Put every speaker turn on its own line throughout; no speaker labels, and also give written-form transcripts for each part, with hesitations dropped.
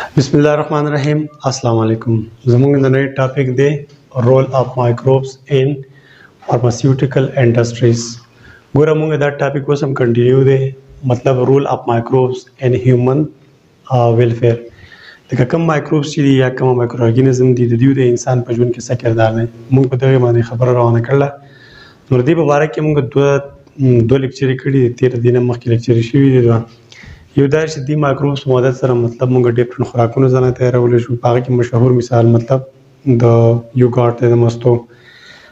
بسم الله الرحمن الرحیم. السلام علیکم. زموږ د نوې ټاپک دی رول اف مایکروبس ان فارماسیوټیکل انډستریز. ګوره موږ دا ټاپک اوس هم کنټینیو دی، مطلب رول اف مایکروبس ان هیومن ویلفیر. لکه کوم مایکروبس چې دي یا کوم مایکرو ارګانیزم دي د دوی د انسان په ژوند کې څه کردار دی، موږ په دغه باندې خبره روانه کړله. نو د دې په باره کې موږ دوه لیکچرې کړي دي، 13 دینه مخکې لیکچرې شوي دي. یو دا چې دې مایکروبس په مدد سره مطلب موږ ډیفرنٹ خوراکونه ځانه تیارولی شو. په هغه کې مشهور مثال مطلب د یوګارټ دی، د مستو.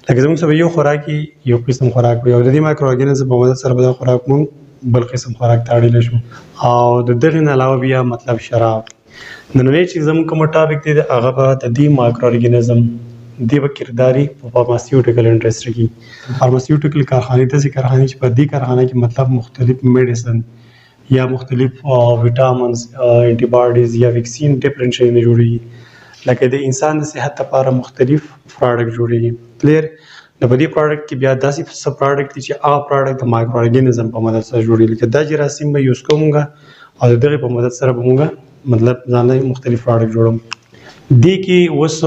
لکه زموږ سره یو خوراکي یو قسم خوراک وي، او د دې مایکرو ارګانیزم په مدد سره به دا خوراک موږ بل قسم خوراک ته اړولی شو. او د دغې نه علاوه بیا مطلب شراب. نننی چې زموږ کوم ټاپک دی هغه به د دې مایکرو ارګانیزم دې به کرداري په فارماسیوټیکل انډسټري کې. فارماسیوټیکل کارخانې داسې کارخانې چې په دې کارخانه کې مطلب مختلف میډیسن یا مختلف ویټامنز، انټي باډیز یا ویکسین ډیفرنٹ شیونه جوړېږي. لکه د انسان د صحت لپاره مختلف پراډکټ جوړېږي. کلیر. نو په دې پراډکټ کې بیا داسې څه پراډکټ دي چې هغه پراډکټ د مایکرو ارګانیزم په مدد سره جوړېږي. لکه دا جراثیم به یوز کوو موږ، او د دغې په مدد سره به موږ مطلب ځانله مختلف پراډکټ جوړوو. دې کې اوس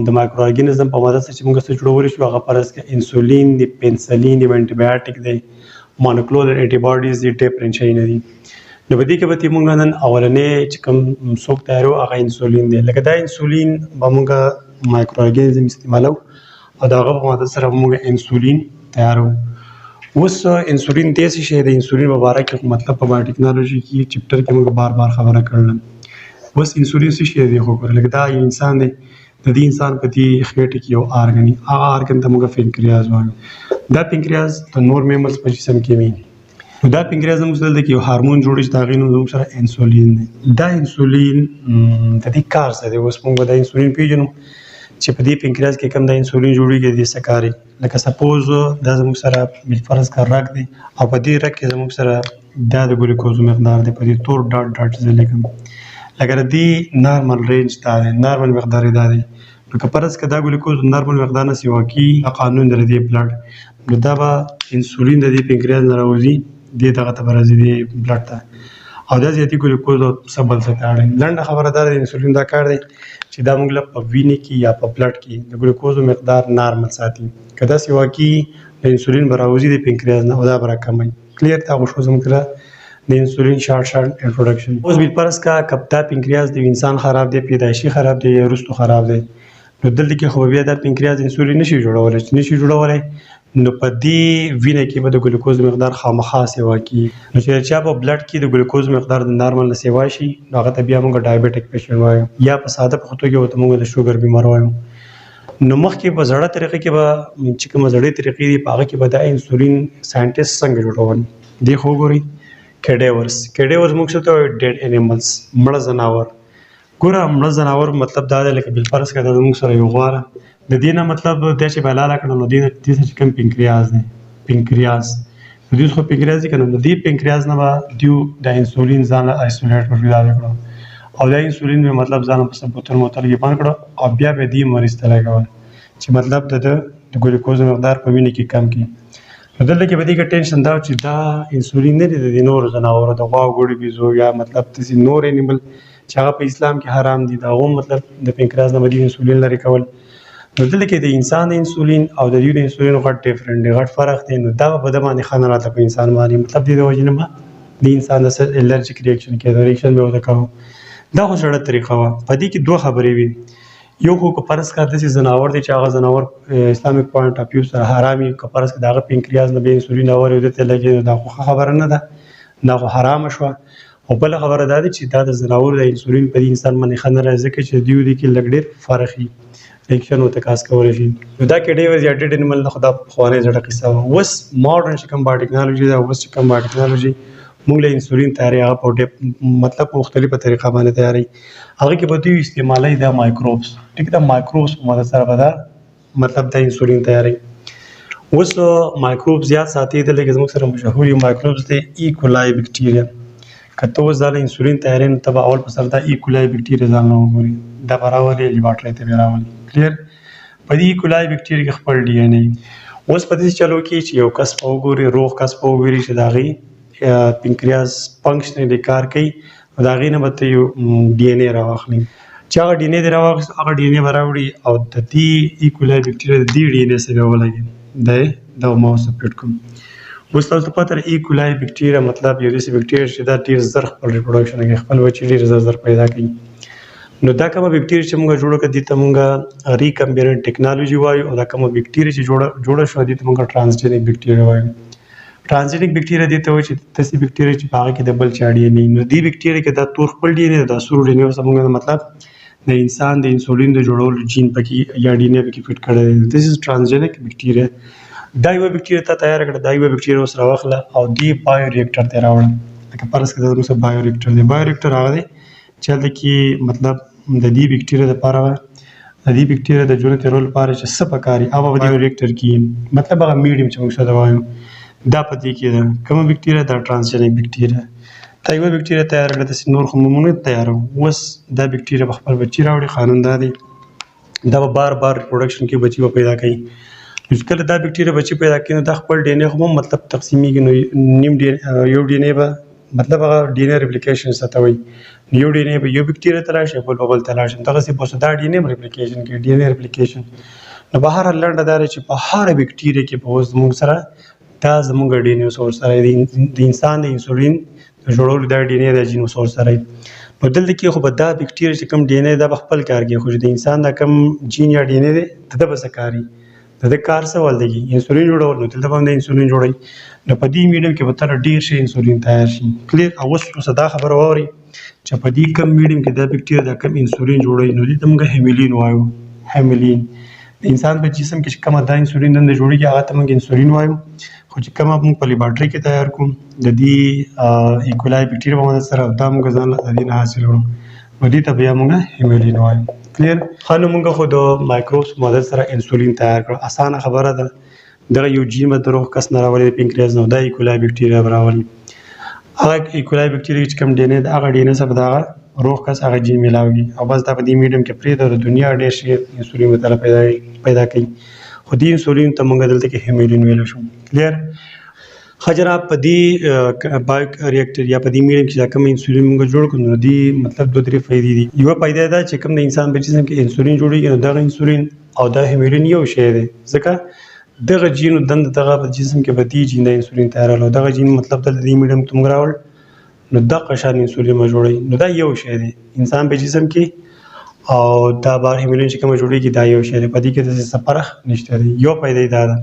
د مایکرو ارګانیزم په مدد سره چې موږ څه جوړولی شو هغه فرض کړه انسولین دی، پنسلین دی، انټي بایوټیک دی، مونوکلونل انټي باډیز دي، ډیفرنٹ شیونه دي. نو په دې کې به موږ نن اولنی چې کوم څوک تیارو هغه انسولین دی. لکه دا انسولین به موږ مایکرو ارګانیزم استعمالو او د هغه په مدد سره به موږ انسولین تیارو. اوس انسولین داسې شی دی، انسولین په باره کې مطلب په بایوټیکنالوژي کې چپټر کې موږ بار بار خبره کړله. اوس انسولین څه شی دی؟ خو ګوره لکه دا یو انسان دی، د دې انسان په دې خېټه کې یو ارګن وي، هغه ارګن ته موږ پنکریاز وایو. دا پنکریاز د نور میملز په جسم کې وي. نو دا پنکریاز زموږ دلته کې یو هارمون جوړوي چې د هغې نوم زموږ سره انسولین دی. دا انسولین د دې کار څه دی؟ اوس موږ به دا انسولین پیژنو چې په دې پنکریاز کې کوم دا انسولین جوړېږي، د دې څه کار دی. لکه سپوز دا زموږ سره بالفرض که رګ دی، او په دې رګ کې زموږ سره دا د ګلوکوز مقدار دی، په دې تور ډاټ ډاټ زه لیکم. لکه د دې نارمل رینج دا دی، نارمل مقدار یې دا دی. نو که فرض که دا ګلوکوز نارمل مقدار نه سیوا کي، قانون دی د دې بلډ، نو دا به انسولین د دې پنکریاز نه راوځي، دې دغه ته به راځي دې بلډ ته، او دا زیاتي ګلوکوز او څه بل څه ته اړوي. لنډه خبره دا ده د انسولین دا کار دی چې دا موږ له په وینې کې یا په بلډ کې د ګلوکوز مقدار نارمل ساتي. که داسې واقعي د انسولین به راوځي د پنکریاز نه، او دا به راکموي. کلیر. دا خو شو زموږ سره د انسولین شارټ انټروډکشن. اوس بالفرض که دا پنکریاز د انسان خراب دی، پیدایشي خراب دی یا وروستو خراب دی، نو دلته کې خو بیا دا پنکریاز انسولین نشي جوړولی. چې نشي جوړولی نو په دې وینه کې به د ګلوکوز مقدار خامخا سیوا کېږي. نو چې چا په بلډ کې د ګلوکوز مقدار د نارمل نه سیوا شي، نو هغه ته بیا موږ ډایبیټک پیشنټ وایو، یا په ساده پښتو کې ورته موږ د شوګر بیمار وایو. نو مخکې په زړه طریقه کې به چې کومه زړې طریقې دي په هغه کې به دا انسولین ساینټسټ څنګه جوړول دې خو وګورئ. کیډیورس موږ څه ته وایو؟ ډیډ انیملز، مړه ځناور. ګوره مړه ځناور مطلب دا دی لکه بالفرض که دا زموږ سره یو غوا د دې نه مطلب دا چې بلاله کړه، نو دې څه چې کوم پنکریاز دی، پنکریاز نو دوی خو پنکریاز دي که نه، نو دې پنکریاز نه به دوی د انسولین ځان ایسولیټ کړو، جدا کړو، او دا انسولین به مطلب ځان په څه بوتل موتل کې بند کړو، او بیا به دې مریض ته لګول چې مطلب د ګلوکوز مقدار په وینې کې کم کړي. نو دلته کې به دې کې ټینشن دا چې دا انسولین نه دی د دې نورو ځناورو د غوا، ګوړې، بیزو یا مطلب داسې نور انیمل چې هغه په اسلام کې حرام دي، د هغو مطلب د پنکریاز نه به دې انسولین لرې کول. نو دلته کې د انسان د انسولین او د دوی د انسولین غټ ډیفرنٹ دی، غټ فرق دی. نو دا به په ده باندې ښه نه راته په انسان باندې، مطلب دې د وجې نه به د انسان د الرجیک ریاکشن کېده، ریاکشن به ورته کوو. دا خو زړه طریقه وه. په دې کې دوه خبرې وي. یو خو که فرض کړه داسې ځناور دی چې هغه ځناور اسلامیک پوینټ اف ویو سره حرام وي، که فرض کړه د هغه پنکریاز نه به انسولین اوري او ده ته لګي، نو دا خو ښه خبره نه ده، دا خو حرامه شوه. او بله خبره دا ده چې دا د ځناورو د انسولین په دې انسان باندې ښه نه راځي، ځکه چې دوی دې کې لږ ډېر فرق وي، ریاکشن ورته کاز کولی شي. نو دا کیډیورز یا ډیډ انیمل نه خو دا پخوانۍ زړه قصه وه. اوس ماډرن چې کوم بایوټیکنالوژي ده، اوس چې کوم بایوټیکنالوژي موږ له انسولین تیارې، هغه په مطلب په مختلفه طریقه باندې تیارې، هغه کې به دوی استعمالوي دا مایکروبس. ټیک ده، مایکروبس په مدد سره به دا مطلب دا انسولین تیارې. اوس مایکروب زیات ساتي دي، لکه زموږ سره مشهور یو مایکروبس دی ایکولای بکټیریا. که ته اوس دا له انسولین تیارې نو ته به اول په سر دا ایکولای بکټیریا ځان نه وګوري، دا به راولي لیبارټرۍ ته به راولي. کلیر. په دې ایکولای بکټیریا کې خپل ډي ان اے اوس په دې چلو کې چې یو کس په وګوري، روغ کس په وګوري چې د هغې پنکریاز فنکشنلی کار کوي، دا غي نه به یو ډي ان اے راواخلي چې هغه ډي ان اے راواخلي هغه ډي ان اے به راوړي او د دې ایکولای بکټریا د دې ډي ان اے سره ولګي دا ما سپریټ کوم. اوس تاسو ته پته ده ایکولای بکټریا مطلب یو داسې بکټریا چې دا ډېر زر خپل ریپروډکشن کوي خپل بچي ډېر زر پیدا کوي. نو دا کومه بکټریا چې موږ جوړه کړه دې ته موږ ریکمبیننٹ ټیکنالوژي وایو او دا کومه بکټریا چې جوړه شوه دې ته موږ ټرانسجینیک بکټریا وایو. ټرانسجینیک بکټریا دې ته وایي چې داسې بکټریا چې په هغه کې د بل چا ډي ان اے نو دې بکټریا کې دا تور خپل ډي ان اے دا سور ډي ان اے اوس موږ مطلب د انسان د انسولین د جوړولو جین پکې یا ډي ان اے پکې فټ کړی دی. دس از ټرانسجینیک بکټریا. دا یوه بکټریا ته تیار کړه دا یوه بکټریا اوس راواخله او دې بایو ریاکټر ته راوړه. لکه فرض کړه دا زموږ بایو ریاکټر دی. بایو ریاکټر هغه دی چې هلته کې مطلب د دې بکټریا دپاره د دې بکټریا د ژوند تېرولو لپاره چې څه پکار وي هغه به دې ریاکټر کې مطلب هغه میډیم چې موږ ورته وایو دا په دې کې ده. کومه بکټریا دا ټرانسجینیک بکټریا. دا یوه بکټریا تیار کړه داسې نور خو موږ نه تیاروو. اوس دا بکټریا به خپل بچي راوړي قانون دا دی دا به بار ریپروډکشن کې بچي به پیدا کوي. نو کله دا بکټریا بچي پیدا کوي نو دا خپل ډي ان اے خو هم مطلب تقسیمیږي نو نیم یو ډي ان اے به مطلب هغه ډي ان اے ریپلیکیشن څه ته وایي. یو ډي ان اے به یو بکټریا ته راشي بل به بل ته لاړ شي دغسې به دا ډي ان اے ریپلیکیشن کوي ډي ان اے ریپلیکیشن. نو به هره لنډه دا دی چې په هره بکټریا کې به اوس زموږ سره دا زموږ ډي ان اے اوس ورسره د انسان د انسولین د جوړولو دا ډي ان اے دا جین اوس ورسره وي. نو دلته کې خو به دا بکټریا چې کوم ډي ان اے دا به خپل کار کوي خو چې د انسان دا کوم جین یا ډي ان اے دی د ده به څه کار وي د ده کار څه ولدګي انسولین جوړول. نو دلته به هم د انسولین جوړوي. نو په دې میډیم کې به تر ډېر شي انسولین تیار شي. کلیر. او اوس دا خبره واورئ چې په دې کم میډیم کې دا بکټریا دا کم انسولین جوړوي نو دې ته موږ هیمولین وایو. هیمولین د انسان په جسم کې چې کومه دا انسولین دنده جوړېږي هغه ته موږ انسولین وایو. خو چې کومه موږ په لیبارټري کې تیار کوو د دې ایکولای بکټریا په مدد سره دا موږ ځان له دې نه حاصل کړو نو دې ته بیا موږ هیمولین وایو. کلیر. ښه نو موږ خو د مایکروبس په مدد سره انسولین تیار کړو اسانه خبره ده. دغه یو جین به د روغ کس نه راولي د پنکریاس نه دا ایکولای بکټریا به راولي. هغه ایکولای بکټریا چې کوم ډي ان اے ده هغه ډي ان اے سره به د هغه روغ کس هغه جین میلاوي او بس دا په دې میډیم کې پرېږده د دنیا ډېر شي انسولین به تله پیدا کوي. خو دې انسولین ته موږ دلته کې هیمولین ویلی شو. کلیر. ښه جناب په دې بایو ریاکټر یا په دې میډیم کې چې دا کوم انسولین موږ جوړ کړو نو دې مطلب دوه درې فایدې دي. یوه فایده دا چې کوم د انسان په جسم کې انسولین جوړېږي نو دغه انسولین او دا هیمولین یو شی دی ځکه دغه جینو دنده دغه په جسم کې به دې جین د انسولین تیارول او دغه جین مطلب دلته دې میډیم ته موږ راوړ نو دغه شان انسولین به جوړوي. نو دا یو شی دی انسان په جسم کې او دا بار هیمولین چې کومه جوړېږي دا یو شی دی په دې کې داسې څه فرق نشته دی. یو فایده یې دا ده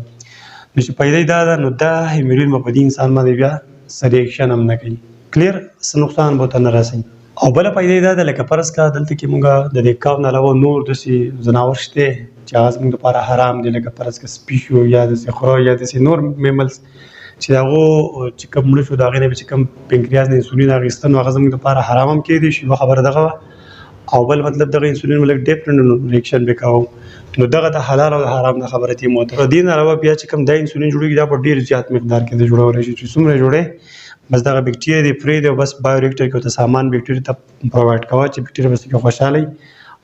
نو چې فایده یې دا ده نو دا هیمولین به په دې انسان باندې بیا څه ریاکشن هم نه کوي. کلیر. څه نقصان به ورته نه رسوي. او بله فایده یې دا ده لکه فرض کړه دلته کې موږ د دې کاو نه علاوه نور داسې ځناور شته چې هغه زموږ دپاره حرام دي لکه فرض کړه سپي شو یا داسې خره یا داسې نور میملز چې د هغو چې کوم مړه شو د هغې نه به چې کوم پنکریاس نه انسولین اخیسته نو هغه زموږ دپاره حرام هم کیدی شي. یوه خبره دغه وه او بل مطلب دغه انسولین به لږ ډفرنټ ریاکشن به کوو نو دغه د حلال او د حرام نه خبره تې موته. دې نه علاوه بیا چې کوم دا انسولین جوړېږي دا په ډېر زیات مقدار کې د جوړولی شي چې څومره جوړې بس دغه بکټریا دې پرېږدي او بس بایو ریاکټر کې ورته سامان بکټریا ته پرووایډ کوه چې بکټریا پسې کې خوشحاله وي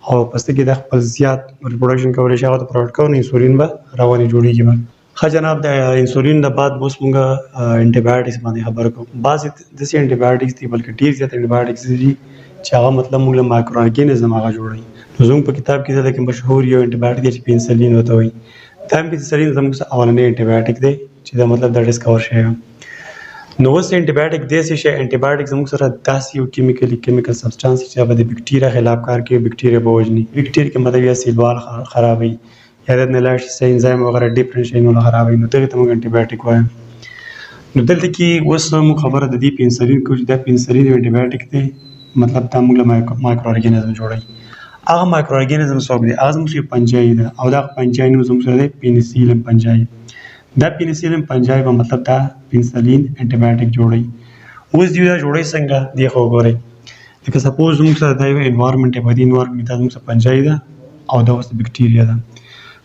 او پسې کې د خپل زیات ریپروډکشن کولی شي هغه ته پرووایډ کوو نو انسولین به روانې جوړېږي به. ښه جناب د انسولین نه بعد اوس موږ انټي بایوټکس باندې خبره کوو. بعضې داسې انټي بایوټکس دي بلکې ډېر زیات انټي بایوټکس دي چې هغه مطلب موږ له مایکرو ارګینزم هغه جوړوي. نو زموږ په کتاب کې دلته کې مشهور یو انټي بایوټک دی چې پنسلین ورته وایي. دا هم پنسلین زموږ اولنی انټي بایوټک دی چې دا مطلب دا ډسکور شوی. نو اوس انټي بایوټک داسې شی انټي بایوټک زموږ سره داسې یو کیمیکل سبسټانس چې هغه د بکټریا خلاف کار کوي بکټریا به وژني. بکټریا کې مطلب یا سیلوال خرابوي یا د نه لاړ شي څه انزایم وغیره ډفرنټ شیونه خرابوي نو دغې ته موږ انټي بایوټک وایو. نو دلته کې اوس موږ خبره د دې پنسلین کوو چې دا پنسلین یو انټي بایوټک دی مطلب دا موږ له مایکرو ارګینزم جوړوي. هغه مایکرو ارګینزم څوک دی هغه زموږ یو پنجایي ده او دا پنجایي نوم زموږ سره دی پینسیلین پنجایي. دا پینسیلین پنجایي به مطلب دا پنسلین انټي بایوټک جوړوي. اوس دوی دا جوړوي څنګه دې خو وګورئ لکه سپوز زموږ سره دا یو انوایرمنټ دی په دې انوایرمنټ کې دا زموږ سره پنجایي ده او دا اوس بکټریا ده.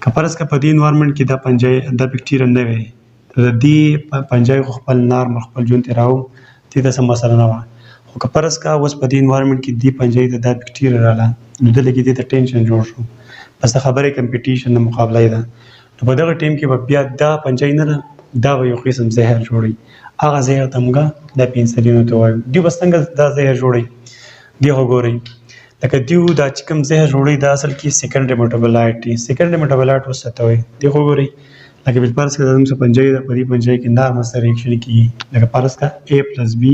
که فرض کړه په دې انوایرمنټ کې دا پنجایي دا بکټریا نه وی د دې پنجایي خو خپل نارمل خپل ژوند تېراو دې ته څه مسله نه وه. خو که فرض کړه اوس په دې انوایرمنټ کې دې پنجایي ته دا بکټریا راغله نو دلته کې دې ته ټینشن جوړ شو بس د خبرې کمپټیشن د مقابله ده. نو په دغه ټیم کې به بیا دا پنجایي نه ده دا به یو قسم زهر جوړوي. هغه زهر ته موږ دا پنسلین ورته وایو. دوی به څنګه دا زهر جوړوي دی وګورئ لکه دیو دا چې کوم زهر جوړوي دا اصل کې سیکنډري میټابولایټ دی. سیکنډري میټابولایټ اوس څه ته وایي دی وګورئ لکه بالفرض که زموږ څه پنجه ده په دې پنجه کې نارمل سره ریاکشن کېږي لکه فرض که A + B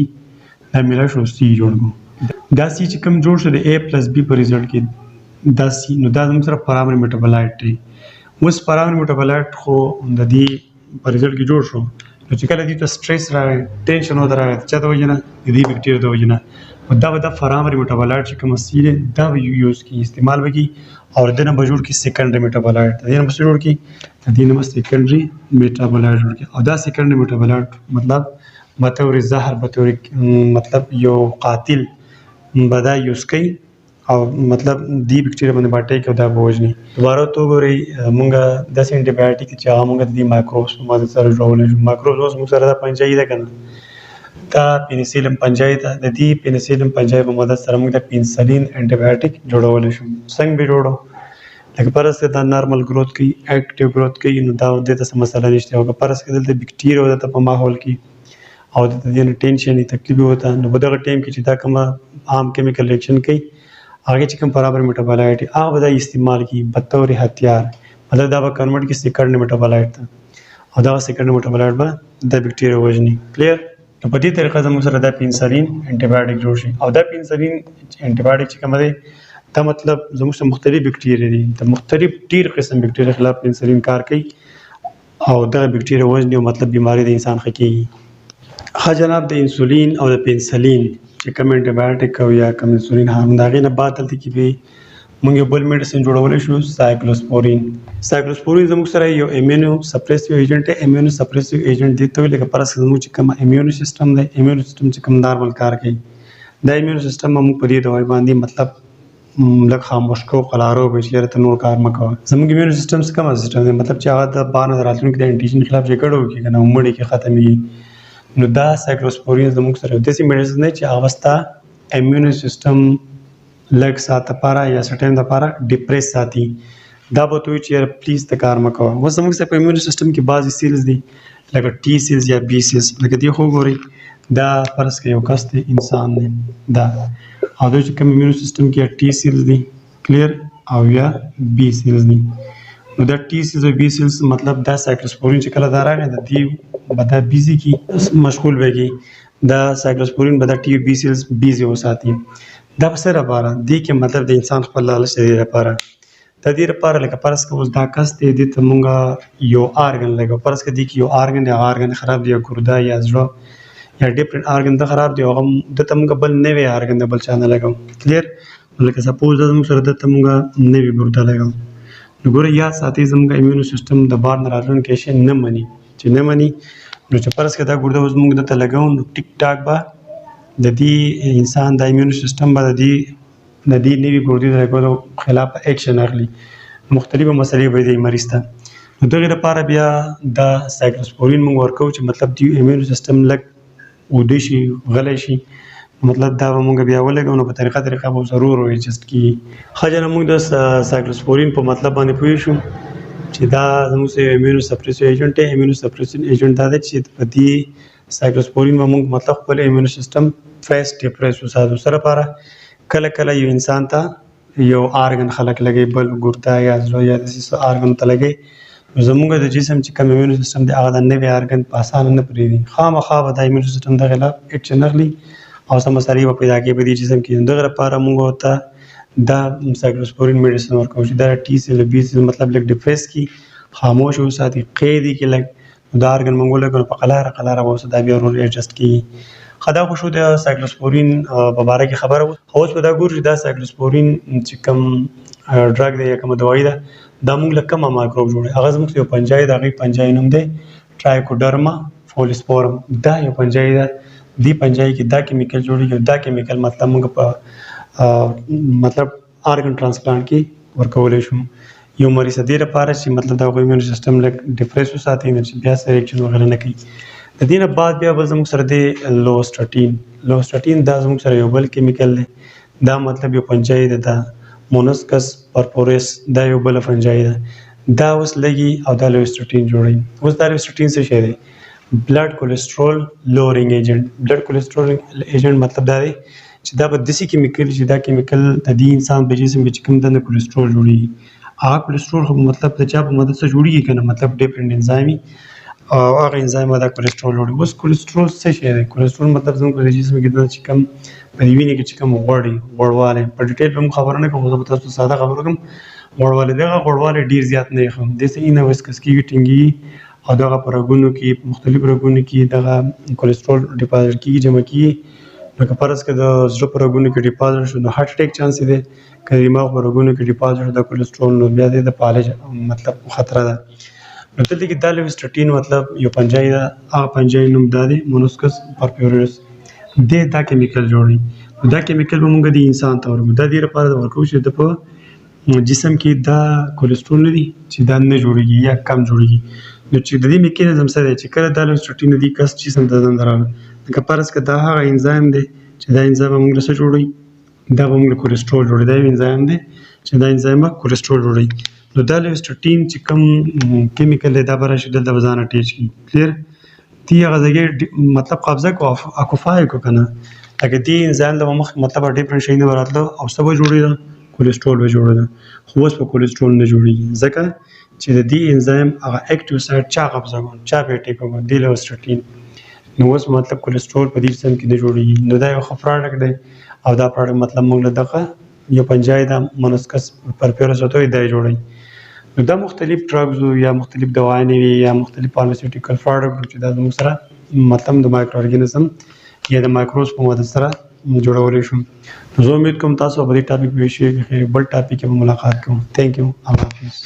دا میله شو C جوړ کړو دا C چې کوم جوړ شو د A + B په ریزلټ کې دا C نو دا زموږ سره پرایمري میټابولایټ دی. اوس پرایمري میټابولایټ خو د دې په ریزلټ کې جوړ شو نو چې کله دې ته سټریس راغی ټینشن ورته راغی چا د وجې نه د دې بکټریا د وجې نه دا به د پرایمري میټابولایټ چې کوم C دی دا به یوز کړي استعمال به کړي او د دې نه به جوړ کړي سیکنډري میټابولایټ د دې نه به څه جوړ کړي د دې نه به سیکنډري میټابولایټ جوړ کړي او دا سیکنډري میټابولایټ مطلب بطور زهر بطور مطلب یو قاتل به دا یوز کوي او مطلب دی بکټریا باندې باټی کوي دا به وژني. دوباره ورته وګورئ مونږ داسې انټي بایوټیک چې هغه مونږ د دې مایکروبس په مدد سره جوړولی شو. مایکروبس اوس مونږ سره دا پنجایي ده که نه دا پینسیلم پنجایي ده د دې پینسیلم پنجایي په مدد سره مونږ د پینسلین انټي بایوټیک جوړولی شو. څنګه به جوړو لکه فرض کړه دا نارمل گروث کوي اکټیو گروث کوي نو دا دې ته څه مسله نشته او که فرض کړه دلته بکټریا ورته په ماحول کې او د دې نه ټینشن تکلیف وته نو په دغه ټایم کې چې دا کومه عام کیمیکل ریاکشن کوي هغه چې کوم برابر میټابولایټ هغه به دا استعمال کړي بطور هتیار مطلب دا به کنورټ کړي سیکنډري میټابولایټ ته او دا سیکنډري میټابولایټ به د بکټریا وژني. کلیر نو په دې طریقه زموږ سره دا پینسلین انټي بایوټیک جوړ شي او دا پینسلین انټي بایوټیک چې کوم دی دا مطلب زموږ سره مختلف بکټریا دي د مختلف ډیر قسم بکټریا خلاف پینسلین کار کوي او دا بکټریا وژني او مطلب بیماری د انسان ښه کیږي. ښه جناب د انسولین او د پینسلین چې کوم انټي بایوټیک او یا کوم انسولین هارمون د هغې نه بعد دلته کې به موږ یو بل میډیسن جوړولی شو سایکلوسپورین. سایکلوسپورین زموږ سره یو ایمیونو سپریسیو ایجنټ دی. ایمیونو سپریسیو ایجنټ دې ته وایي لکه فرض کړه زموږ چې کوم ایمیونو سیسټم دی ایمیونو سیسټم چې کوم نارمل کار کوي دا ایمیونو سیسټم به موږ په دې دوايي باندې مطلب لږ خاموش کوو قلارو به چې یاره ته نور کار مه کوه. زموږ ایمیونو سیسټم څه کوم سیسټم دی مطلب چې هغه د بهر نه راتلونکي د انټیجن خلاف جګړه وکړي که نه مړي کې ختمېږي نو دا سایکلوسپورین زموږ سره یو داسې میډیسن دی چې هغه ستا ایمیونو سیسټم لږ ساعت لپاره یا څه ټایم لپاره ډیپریس ساتي دا به ته وایي چې یاره پلیز ته کار مه کوه. اوس زموږ سره په ایمیونو سیسټم کې بعضې سیلز دي لکه ټي سیلز یا بي سیلز لکه دې خو وګورئ دا فرض کړه یو کس دی انسان دی دا او دوی چې کوم ایمیونو سیسټم کې یا ټي سیلز دي کلیر او یا بي سیلز دي نو دا ټي سیلز او بي سیلز مطلب دا سایکلوسپورین چې کله دا راغی د دې به دا بیزي کی مشغول به کی دا سایکلوسپورین به دا ټي بي سیلز بیزي وساتي. دا په څه لپاره دې کې مطلب د انسان خپل لالچ دی لپاره د دې لپاره لکه فرض کړه اوس دا کس دی دې ته مونږ یو ارګن لګو فرض کړه دې کې یو ارګن دی هغه ارګن خراب دی یا ګرده یا زړه یا ډیفرنٹ ارګن د خراب دی هغه د ته مونږ بل نوی ارګن د بل چا نه لګو. کلیر لکه سپوز د موږ سره د ته مونږ نوی ګرده لګو نو ګوره یا ساتي زموږ ایمیونو سیسټم د بار نه راتلونکی شی نه مني چې نه مني نو چې فرض کړه دا ګرده اوس موږ دلته لګوو نو ټیک ټاک به د دې انسان د ایمیونو سیسټم به د دې نوي ګردې د لګولو خلاف اکشن اخلي مختلفه مسلې به دې مریض ته نو دغې لپاره بیا دا سایکلوسپورین موږ ورکوو چې مطلب د ایمیونو سیسټم لږ اوده شي غلی شي مطلب دا به مونږ بیا ولګو نو په طریقه به ضرور ایجسټ کېږي. ښه جنه مونږ د سایکلوسپورین په مطلب باندې پوه شو چې دا زموږ سره ایمیونو سپریسیو ایجنټ دی. ایمیونو سپریسیو ایجنټ دا دی چې په دې سایکلوسپورین به مونږ مطلب خپل ایمیونو سیسټم فریش ډیپریس وساتو. سره لپاره کله کله یو انسان ته یو ارګن خلک لګي بل ګرده یا زړه یا داسې ارګن ته لګي نو زموږ د جسم چې کوم ایمیونو سیسټم دی هغه د نوي ارګن په اسانه نه پرېږدي خامخا به د ایمیونو سیسټم د خلاف اکشن اخلي او سم مسالې به پیدا کوي په دې جسم کې. دغه لپاره موږ ورته دا سایکلوسپورین میډیسن ورکوو چې دا ټي سیل بي سیل مطلب لږ ډیپریس کړي خاموش وساتي قیدي کې لږ دا ارګن موږ ولګو په قلاره به اوس دا بیا ورور ایډجسټ کېږي. ښه دا خو شو د سایکلوسپورین په باره کې خبره اوس به دا ګورو چې دا سایکلوسپورین چې کوم ډرګ دی یا کومه دوايي ده دا موږ له کومه مایکروب جوړوي هغه زموږ یو پنجایي د هغې پنجایي نوم دی ټرایکوډرما فولیسپورم دا یو پنجایي ده دې پنجایي کې دا کیمیکل جوړېږي دا کیمیکل مطلب موږ په مطلب ارګن ټرانسپلانټ کې ورکولی شو یو مریض ته دې لپاره چې مطلب د هغوی ایمیون سیسټم لږ ډیپریس وساتي نو چې بیا سره ریاکشن وغیره نه کوي. د دې نه بعد بیا بل زموږ سره دی لوسټاټین دا زموږ سره یو بل کیمیکل دی دا مطلب یو پنجایي ده دا مونسکس پرپوریس دا یو بل پنجایي ده دا اوس لګي او دا لوسټاټین جوړوي. اوس دا لوسټاټین څه شی دی بلډ کولیسټرول لورینګ ایجنټ. بلډ کولیسټرول ایجنټ مطلب دا دی چې دا به داسې کیمیکل چې دا کیمیکل د دې انسان په جسم کې چې کوم دنده کولیسټرول جوړېږي هغه کولیسټرول خو مطلب د چا په مدد سره جوړېږي که نه مطلب ډیفرنټ انزایمي او هغه انزایم دا کولیسټرول جوړوي. اوس کولیسټرول څه شی دی؟ کولیسټرول مطلب زموږ په جسم کې دا چې کوم په وینې کې چې کوم غوړوالی په ډیټیل به هم خبره نه کوم، زه به تاسو ساده خبره کوم. غوړوالی دغه غوړوالی ډېر زیات نه یې ښه داسې نه وسکس کېږي ټینګېږي او دغه په رګونو کې په مختلفو رګونو کې دغه کولیسټرول ډیپازیټ کېږي جمع کېږي. لکه فرض کړه د زړه په رګونو کې ډیپازیټ شو نو هارټ اټیک چانس دی، که د دماغ په رګونو کې ډیپازیټ شو د کولیسټرول نو بیا د فالج مطلب خطره ده. نو دلته کې دا لیوسټرټین مطلب یو پنجایي ده، هغه پنجایي نوم دا دی مونوسکس پرپیورس، دی دا کیمیکل جوړوي. نو دا کیمیکل به مونږ د انسان ته ورکوو، دا دې لپاره ورکوو چې د په جسم کې دا کولیسټرول نه دي چې دا نه جوړېږي یا کم جوړېږي. نو چې د دې میکانیزم څه دی چې کله دا لیوسټرټین د دې کس جسم ته دننه راغله، لکه فرض کړه دا هغه انزایم دی چې دا انزایم به موږ له څه جوړوي؟ دا به موږ له کولیسټرول جوړوي. دا یو انزایم دی چې دا انزایم به کولیسټرول جوړوي. نو دا لیوسټرټین چې کوم کیمیکل دی دا به راشي دلته به ځان اټیچ کړي. کلیر دې هغه ځای مطلب قبضه کو اکوفای کو که نه، لکه دې انزایم ته به مخکې مطلب ډیفرنټ شی نه به راتله او څه به جوړېده؟ کولیسټرول به جوړېده. خو اوس په کولیسټرول نه جوړېږي ځکه چې د دې انزایم هغه اکټیو سایډ چا قبضه کړ، چا په اټیک وکړ؟ دې لیوسټرټین. نو اوس مطلب کولیسټرول په دې جسم کې نه جوړېږي. نو دا یو ښه پراډکټ دی او دا پراډکټ مطلب موږ له دغه یو پنجایي ده مونوسکس پرپیورس ورته وایي دا یې جوړوي. نو دا مختلف ډرګز یا مختلف دوايانې وي یا مختلف فارماسیوټیکل پراډکټ چې دا زموږ سره مطلب د مایکرو ارګانیزم یا د مایکروبس په مدد سره جوړولی شو. نو زه امید کوم تاسو به دې ټاپک په ویشي بل ټاپک کې به ملاقات کوم. تھینک یو. الله حافظ.